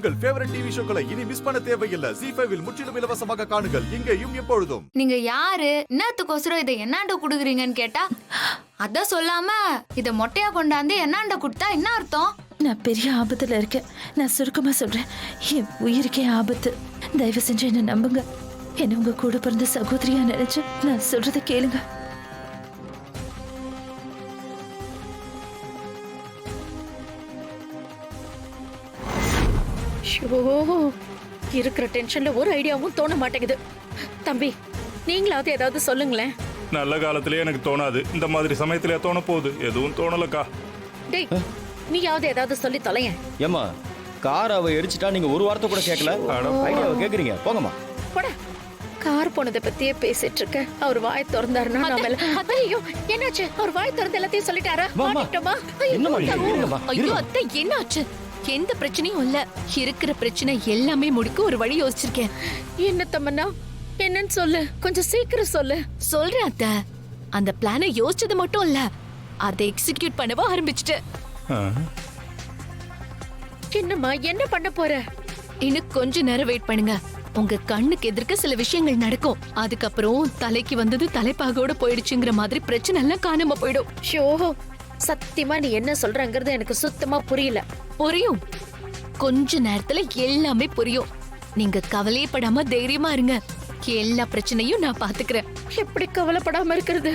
உங்கள் favourite TV ஷோக்களை இனி miss பண்ண தேவையில்லை. ZEE5 இல் முற்றிலும் இலவசமாக காணுங்கள், இங்கேயும் எப்பொழுதும். நீங்க யாரு, என்னத்துக்கோசரம் இதை என்னாண்ட குடுக்குறீங்கன்னு கேட்டா அத சொல்லாம இத மொட்டையா கொண்டாந்து என்னாண்ட குடுத்தா என்ன அர்த்தம்? நான் பெரிய ஆபத்துல இருக்கேன். நான் சுருக்கமா சொல்றேன், என் உயிருக்கே ஆபத்து. தயவு செஞ்சு என்ன நம்புங்க. என்ன உங்க கூட பிறந்த சகோதரியா நினைச்சு நான் சொல்றதை கேளுங்க. இருக்கிற டென்ஷன்ல ஒரு ஐடியாவும் தோண மாட்டேங்குது. தம்பி, நீங்களாவது ஏதாவது சொல்லுங்களேன். நல்ல காலத்திலே எனக்கு தோணாது, இந்த மாதிரி சமயத்திலே தோண போகுது. எதுவும் தோணலக்கா. டேய், நீயாவது ஏதாவது சொல்லி தொலையேன். ஏமா கார் அவ எரிச்சிட்டா, நீங்க ஒரு வார்த்தை கூட கேட்கல. ஐடியாவை கேக்குறீங்க, போங்கம்மா. போடா. கார் போனதை பத்தியே பேசிட்டு இருக்க. அவர் வாய் திறந்தாருன்னா ஐயோ என்னாச்சு? அவர் வாய் திறந்து எல்லாத்தையும் சொல்லிட்டாரா? மாட்டிட்டோமா? ஐயோ அத்தை, என்னாச்சு? எந்த பிரச்சனையும் இல்ல. இருக்கிற பிரச்சனை எல்லாமே முடிக்க ஒரு வழி யோசிச்சிருக்கேன். என்ன தம்மண்ணா, என்னன்னு சொல்லு, கொஞ்சம் சீக்கிரம் சொல்லு. சொல்றேன் அத்தை. அந்த பிளானை யோசிச்சது மட்டும் இல்ல, அதை எக்ஸிக்யூட் பண்ணவா ஆரம்பிச்சுட்டேன். என்னம்மா, என்ன பண்ண போற? இன்னும் கொஞ்ச நேரம் வெயிட் பண்ணுங்க. உங்க கண்ணுக்கு எதிர்க்க சில விஷயங்கள் நடக்கும். அதுக்கப்புறம் தலைக்கு வந்தது தலைப்பாகோட போயிடுச்சுங்கிற மாதிரி பிரச்சனை எல்லாம் காணாம போயிடும். ஷோ, சத்தியமா நீ என்ன சொல்றங்கிறது எனக்கு சுத்தமா புரியல. புரியும், கொஞ்ச நேரத்துல எல்லாமே புரியும். நீங்க கவலைப்படாம தைரியமா இருங்க. எல்லா பிரச்சனையும் நான் பாத்துக்கிறேன். எப்படி கவலைப்படாம இருக்கிறது?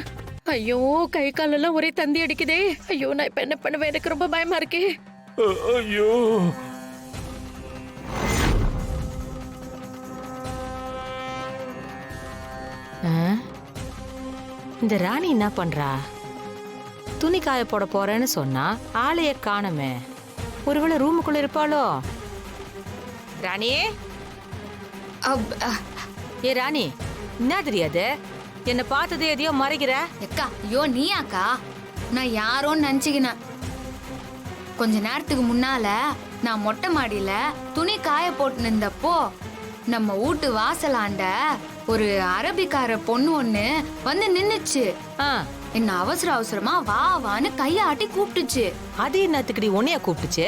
ஐயோ, கை காலெல்லாம் ஒரே தந்தி அடிக்குதே. ஐயோ, நான் இப்ப என்ன பண்ணுவேன்? எனக்கு ரொம்ப பயமா இருக்கே. ஐயோ, இந்த ராணி என்ன பண்றா? துணி காய போட போறேன்னு சொன்னா ஆளைய காணமே. ஒருவேளை ரூமுக்குள்ள இருப்பாளோ? ராணி, ஏ ராணி, என்ன தெரியாது? என்ன பார்த்ததே எதையோ மறைக்கிற. அக்கா, ஐயோ நீயாக்கா? நான் யாரோன்னு நினைச்சுக்கினேன். கொஞ்ச நேரத்துக்கு முன்னால நான் மொட்டை மாடியில துணி காய போட்டு நின்றப்போ நம்ம வீட்டு வாசலாண்ட ஒரு அரபிக்கார பொண்ணு ஒண்ணு வந்து நின்னுச்சு. என்ன அவசர அவசரமா வா வான்னு கையாட்டி கூப்பிட்டுச்சு. அது என்னத்துக்குடி உன்னைய கூப்பிட்டுச்சு?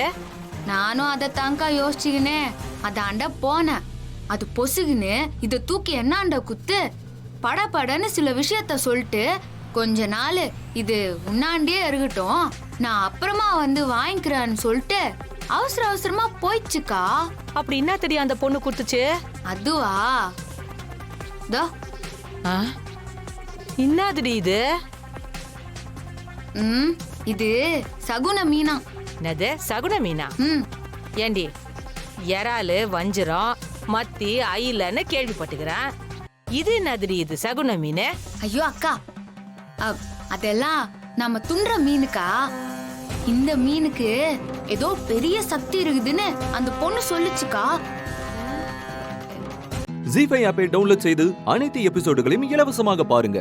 நானும் அதை தாங்கா யோசிச்சுக்கினே அதாண்ட போனேன். அது பொசுகுன்னு இத தூக்கி என்னாண்ட குத்து படபடன்னு சில விஷயத்த சொல்லிட்டு, கொஞ்ச நாள் இது உன்னாண்டே இருக்கட்டும், நான் அப்புறமா வந்து வாங்கிக்கிறேன்னு சொல்லிட்டு அவசர அவசரமா போயிடுச்சுக்கா. அப்படி என்ன தெரியும் அந்த பொண்ணு கொடுத்துச்சு? அதுவா, என்னதுடி இது? இது சகுன மீனா. என்னது சகுன மீனா? ஏண்டி, இறாலு, வஞ்சிரம், மத்தி, அயிலன்னு கேள்விப்பட்டுக்கிறேன். இது என்னதுடி இது சகுன மீன்? ஐயோ அக்கா, அதெல்லாம் நம்ம துண்ற மீனுக்கா. இந்த மீனுக்கு ஏதோ பெரிய சக்தி இருக்குதுன்னு அந்த பொண்ணு சொல்லுச்சுக்கா. ZEE5 ஆப்பை டவுன்லோட் செய்து அனைத்து எபிசோடுகளையும் இலவசமாக பாருங்க.